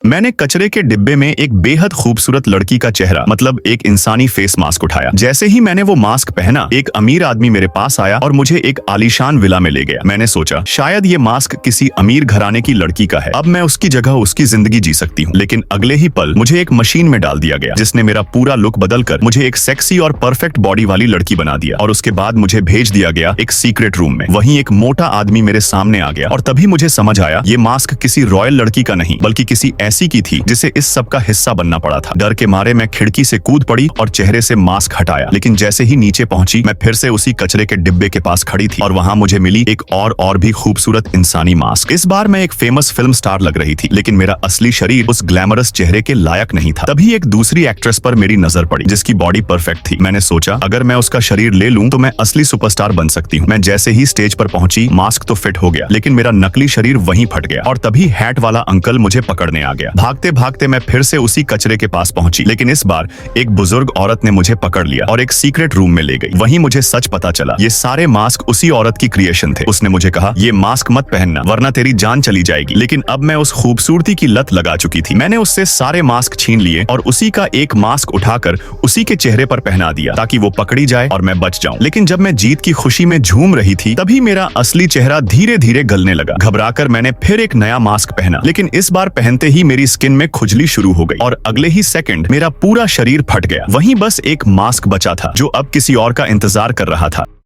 मैंने कचरे के डिब्बे में एक बेहद खूबसूरत लड़की का चेहरा मतलब एक इंसानी फेस मास्क उठाया। जैसे ही मैंने वो मास्क पहना, एक अमीर आदमी मेरे पास आया और मुझे एक आलीशान विला में ले गया। मैंने सोचा शायद ये मास्क किसी अमीर घराने की लड़की का है, अब मैं उसकी जगह उसकी जिंदगी जी सकती हूँ। लेकिन अगले ही पल मुझे एक मशीन में डाल दिया गया जिसने मेरा पूरा लुक बदलकर मुझे एक सेक्सी और परफेक्ट बॉडी वाली लड़की बना दिया। और उसके बाद मुझे भेज दिया गया एक सीक्रेट रूम में। वहीं एक मोटा आदमी मेरे सामने आ गया और तभी मुझे समझ आया ये मास्क किसी रॉयल लड़की का नहीं बल्कि किसी ऐसी की थी जिसे इस सब का हिस्सा बनना पड़ा था। डर के मारे मैं खिड़की से कूद पड़ी और चेहरे से मास्क हटाया। लेकिन जैसे ही नीचे पहुंची, मैं फिर से उसी कचरे के डिब्बे के पास खड़ी थी और वहां मुझे मिली एक और भी खूबसूरत इंसानी मास्क। इस बार मैं एक फेमस फिल्म स्टार लग रही थी, लेकिन मेरा असली शरीर उस ग्लैमरस चेहरे के लायक नहीं था। तभी एक दूसरी एक्ट्रेस पर मेरी नजर पड़ी जिसकी बॉडी परफेक्ट थी। मैंने सोचा अगर मैं उसका शरीर ले लूं तो मैं असली सुपरस्टार बन सकती हूँ। मैं जैसे ही स्टेज पर पहुंची, मास्क तो फिट हो गया लेकिन मेरा नकली शरीर वहीं फट गया और तभी हैट वाला अंकल मुझे पकड़ने आ गया। भागते भागते मैं फिर से उसी कचरे के पास पहुंची, लेकिन इस बार एक बुजुर्ग औरत ने मुझे पकड़ लिया और एक सीक्रेट रूम में ले गई। वहीं मुझे सच पता चला ये सारे मास्क उसी औरत की क्रिएशन थे। उसने मुझे कहा ये मास्क मत पहनना वरना तेरी जान चली जाएगी। लेकिन अब मैं उस खूबसूरती की लत लगा चुकी थी। मैंने उससे सारे मास्क छीन लिए और उसी का एक मास्क उठाकर उसी के चेहरे पर पहना दिया ताकि वो पकड़ी जाए और मैं बच जाऊं। लेकिन जब मैं जीत की खुशी में झूम रही थी तभी मेरा असली चेहरा धीरे धीरे गलने लगा। घबराकर मैंने फिर एक नया मास्क पहना, लेकिन इस बार पहनते ही मेरी स्किन में खुजली शुरू हो गई और अगले ही सेकंड मेरा पूरा शरीर फट गया। वहीं बस एक मास्क बचा था जो अब किसी और का इंतजार कर रहा था।